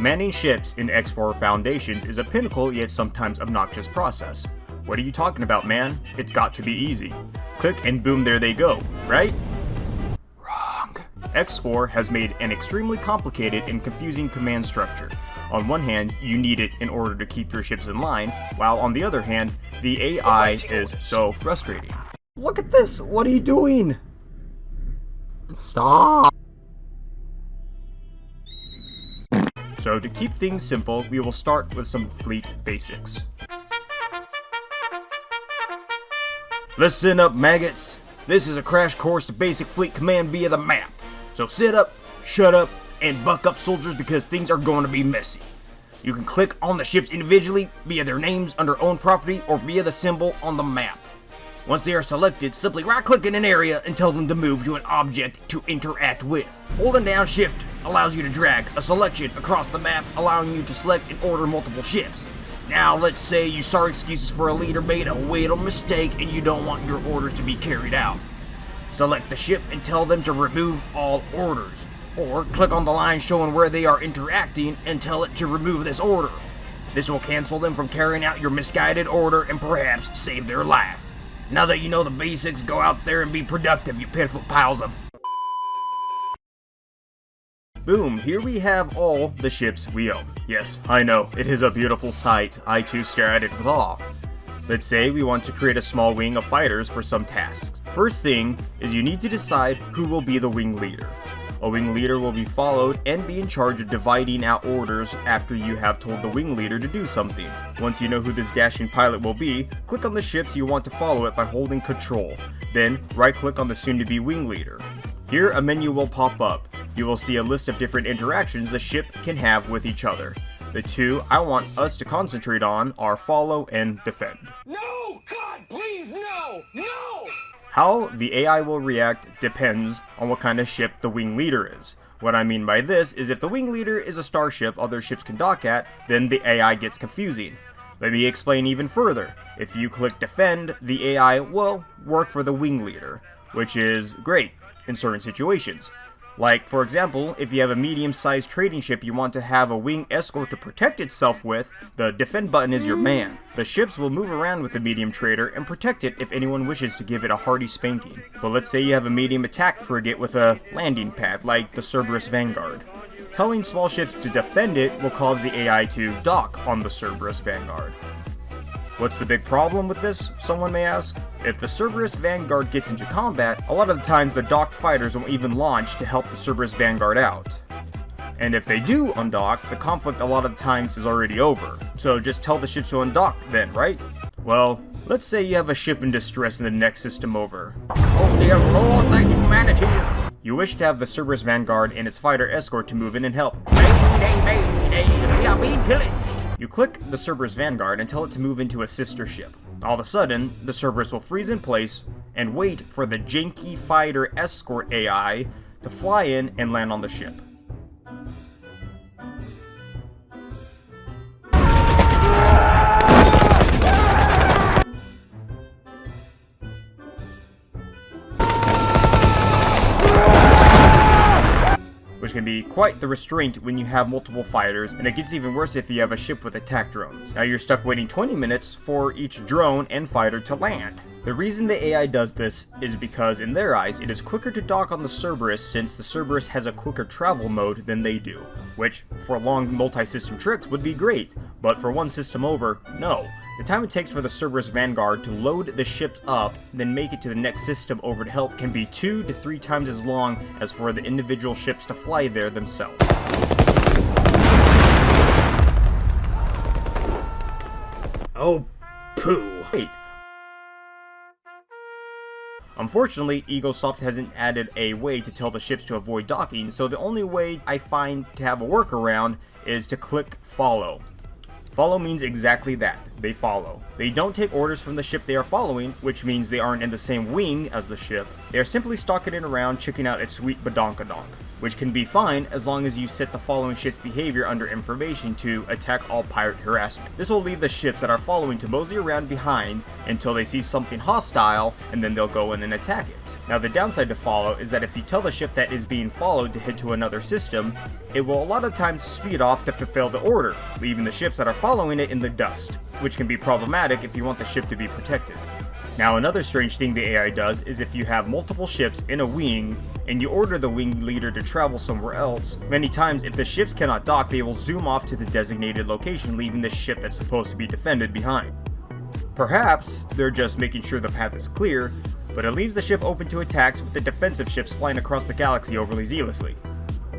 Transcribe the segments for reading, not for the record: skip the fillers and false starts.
Commanding ships in X4 Foundations is a pinnacle yet sometimes obnoxious process. What are you talking about, man? It's got to be easy. Click and boom, there they go, right? Wrong. X4 has made an extremely complicated and confusing command structure. On one hand, you need it in order to keep your ships in line, while on the other hand, the AI is so frustrating. Look at this! What are you doing? Stop! So to keep things simple, we will start with some fleet basics. Listen up, maggots! This is a crash course to basic fleet command via the map. So sit up, shut up, and buck up, soldiers, because things are going to be messy. You can click on the ships individually via their names under own property or via the symbol on the map. Once they are selected, simply right-click in an area and tell them to move to an object to interact with. Holding down Shift allows you to drag a selection across the map, allowing you to select and order multiple ships. Now, let's say you saw excuses for a leader made a fatal mistake and you don't want your orders to be carried out. Select the ship and tell them to remove all orders. Or click on the line showing where they are interacting and tell it to remove this order. This will cancel them from carrying out your misguided order and perhaps save their life. Now that you know the basics, go out there and be productive, you pitiful piles of... Boom, here we have all the ships we own. Yes, I know, it is a beautiful sight. I too stare at it with awe. Let's say we want to create a small wing of fighters for some tasks. First thing is you need to decide who will be the wing leader. A wing leader will be followed and be in charge of dividing out orders after you have told the wing leader to do something. Once you know who this dashing pilot will be, click on the ships you want to follow it by holding Control. Then right-click on the soon-to-be wing leader. Here a menu will pop up. You will see a list of different interactions the ship can have with each other. The two I want us to concentrate on are Follow and Defend. No! God, please, no! No! How the AI will react depends on what kind of ship the wing leader is. What I mean by this is if the wing leader is a starship other ships can dock at, then the AI gets confusing. Let me explain even further. If you click Defend, the AI will work for the wing leader, which is great in certain situations. Like, for example, if you have a medium-sized trading ship you want to have a wing escort to protect itself with, the Defend button is your man. The ships will move around with the medium trader and protect it if anyone wishes to give it a hearty spanking. But let's say you have a medium attack frigate with a landing pad, like the Cerberus Vanguard. Telling small ships to defend it will cause the AI to dock on the Cerberus Vanguard. What's the big problem with this, someone may ask? If the Cerberus Vanguard gets into combat, a lot of the times the docked fighters won't even launch to help the Cerberus Vanguard out. And if they do undock, the conflict a lot of the times is already over. So just tell the ships to undock then, right? Well, let's say you have a ship in distress in the next system over. Oh dear lord, the humanity! You wish to have the Cerberus Vanguard and its fighter escort to move in and help. Mayday, mayday, we are being pillaged! You click the Cerberus Vanguard and tell it to move into a sister ship. All of a sudden, the Cerberus will freeze in place and wait for the janky fighter escort AI to fly in and land on the ship. Which can be quite the restraint when you have multiple fighters, and it gets even worse if you have a ship with attack drones. Now you're stuck waiting 20 minutes for each drone and fighter to land. The reason the AI does this is because in their eyes it is quicker to dock on the Cerberus since the Cerberus has a quicker travel mode than they do, which for long multi-system trips would be great, but for one system over, no. The time it takes for the Cerberus Vanguard to load the ships up, then make it to the next system over to help can be 2 to 3 times as long as for the individual ships to fly there themselves. Oh, poo. Wait. Unfortunately, Egosoft hasn't added a way to tell the ships to avoid docking, so the only way I find to have a workaround is to click Follow. Follow means exactly that, they follow. They don't take orders from the ship they are following, which means they aren't in the same wing as the ship. They are simply stalking it around, checking out its sweet badonkadonk. which can be fine as long as you set the following ship's behavior under information to attack all pirate harassment. This will leave the ships that are following to mosey around behind until they see something hostile, and then they'll go in and attack it. Now the downside to follow is that if you tell the ship that is being followed to head to another system, it will a lot of times speed off to fulfill the order, leaving the ships that are following it in the dust, which can be problematic if you want the ship to be protected. Now another strange thing the AI does is if you have multiple ships in a wing and you order the wing leader to travel somewhere else, many times if the ships cannot dock, they will zoom off to the designated location, leaving the ship that's supposed to be defended behind. Perhaps they're just making sure the path is clear, but it leaves the ship open to attacks with the defensive ships flying across the galaxy overly zealously.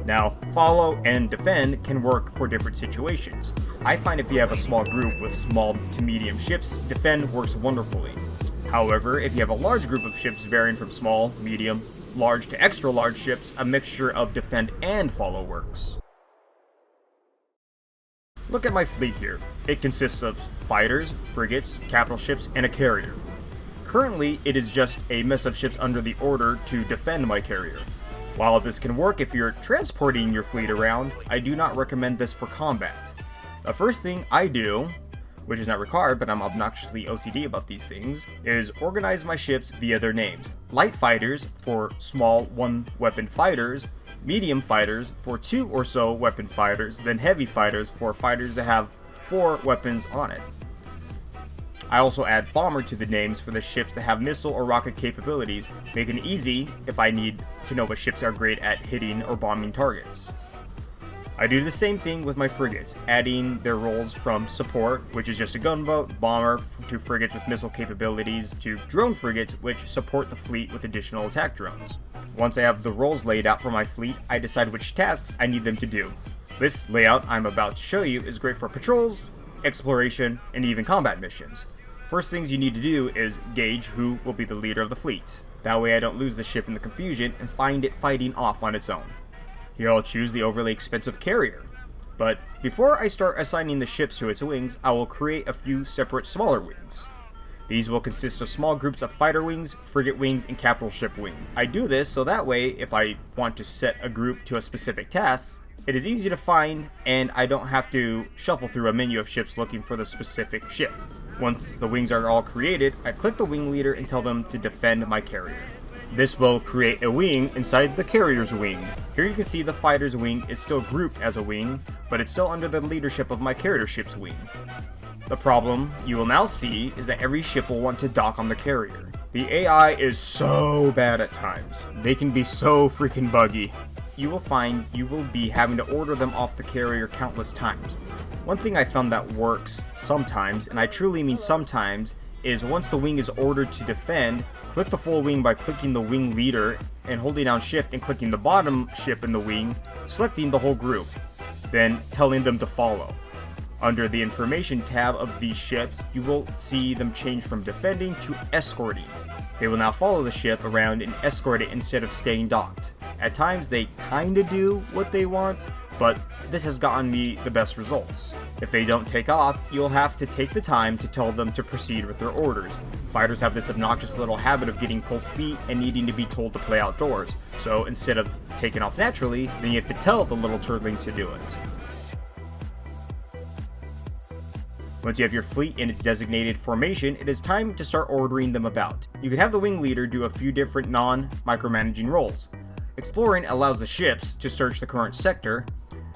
Now, follow and defend can work for different situations. I find if you have a small group with small to medium ships, defend works wonderfully. However, if you have a large group of ships varying from small, medium, large to extra large ships, a mixture of defend and follow works. Look at my fleet here. It consists of fighters, frigates, capital ships, and a carrier. Currently, it is just a mess of ships under the order to defend my carrier. While this can work if you're transporting your fleet around, I do not recommend this for combat. The first thing I do, which is not required but I'm obnoxiously OCD about these things, is organize my ships via their names. Light fighters for small one-weapon fighters, medium fighters for 2 or so weapon fighters, then heavy fighters for fighters that have 4 weapons on it. I also add bomber to the names for the ships that have missile or rocket capabilities, making it easy if I need to know what ships are great at hitting or bombing targets. I do the same thing with my frigates, adding their roles from support, which is just a gunboat, bomber, to frigates with missile capabilities, to drone frigates, which support the fleet with additional attack drones. Once I have the roles laid out for my fleet, I decide which tasks I need them to do. This layout I'm about to show you is great for patrols, exploration, and even combat missions. First things you need to do is gauge who will be the leader of the fleet. That way I don't lose the ship in the confusion and find it fighting off on its own. Here I'll choose the overly expensive carrier. But before I start assigning the ships to its wings, I will create a few separate smaller wings. These will consist of small groups of fighter wings, frigate wings, and capital ship wing. I do this so that way if I want to set a group to a specific task, it is easy to find and I don't have to shuffle through a menu of ships looking for the specific ship. Once the wings are all created, I click the wing leader and tell them to defend my carrier. This will create a wing inside the carrier's wing. Here you can see the fighter's wing is still grouped as a wing, but it's still under the leadership of my carrier ship's wing. The problem you will now see is that every ship will want to dock on the carrier. The AI is so bad at times. They can be so freaking buggy. You will find you will be having to order them off the carrier countless times. One thing I found that works sometimes, and I truly mean sometimes, is once the wing is ordered to defend, click the full wing by clicking the wing leader and holding down shift and clicking the bottom ship in the wing, selecting the whole group, then telling them to follow. Under the information tab of these ships, you will see them change from defending to escorting. They will now follow the ship around and escort it instead of staying docked. At times they kinda do what they want, but this has gotten me the best results. If they don't take off, you'll have to take the time to tell them to proceed with their orders. Fighters have this obnoxious little habit of getting cold feet and needing to be told to play outdoors, so instead of taking off naturally, then you have to tell the little turtlings to do it. Once you have your fleet in its designated formation, it is time to start ordering them about. You can have the wing leader do a few different non-micromanaging roles. Exploring allows the ships to search the current sector.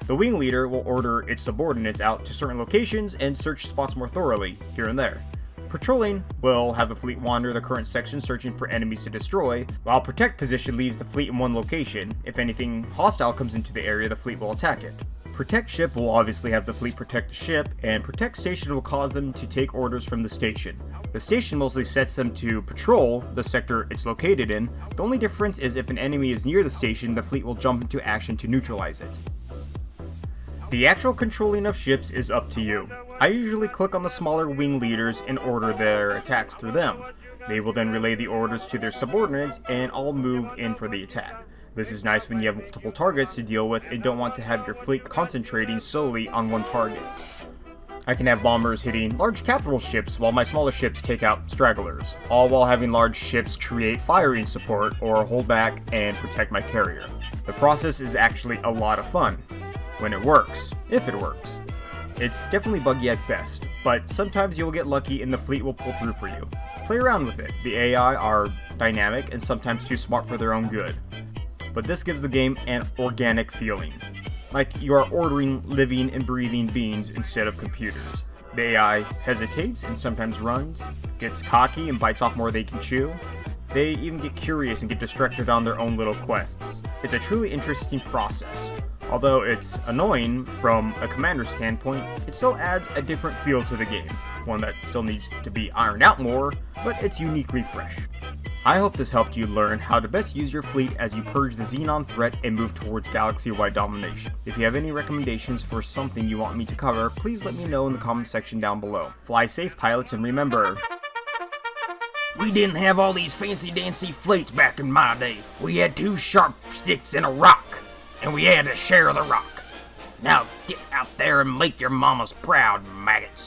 The wing leader will order its subordinates out to certain locations and search spots more thoroughly, here and there. Patrolling will have the fleet wander the current section searching for enemies to destroy, while protect position leaves the fleet in one location. If anything hostile comes into the area, the fleet will attack it. Protect ship will obviously have the fleet protect the ship, and protect station will cause them to take orders from the station. The station mostly sets them to patrol the sector it's located in. The only difference is if an enemy is near the station, the fleet will jump into action to neutralize it. The actual controlling of ships is up to you. I usually click on the smaller wing leaders and order their attacks through them. They will then relay the orders to their subordinates and all move in for the attack. This is nice when you have multiple targets to deal with and don't want to have your fleet concentrating solely on one target. I can have bombers hitting large capital ships while my smaller ships take out stragglers, all while having large ships create firing support or hold back and protect my carrier. The process is actually a lot of fun. When it works, if it works. It's definitely buggy at best, but sometimes you'll get lucky and the fleet will pull through for you. Play around with it. The AI are dynamic and sometimes too smart for their own good. But this gives the game an organic feeling. Like you are ordering living and breathing beings instead of computers. The AI hesitates and sometimes runs, gets cocky and bites off more they can chew. They even get curious and get distracted on their own little quests. It's a truly interesting process. Although it's annoying from a commander standpoint, it still adds a different feel to the game. One that still needs to be ironed out more, but it's uniquely fresh. I hope this helped you learn how to best use your fleet as you purge the Xenon threat and move towards galaxy-wide domination. If you have any recommendations for something you want me to cover, please let me know in the comment section down below. Fly safe, pilots, and remember, we didn't have all these fancy-dancy fleets back in my day. We had 2 sharp sticks and a rock, and we had to share the rock. Now get out there and make your mamas proud, maggots.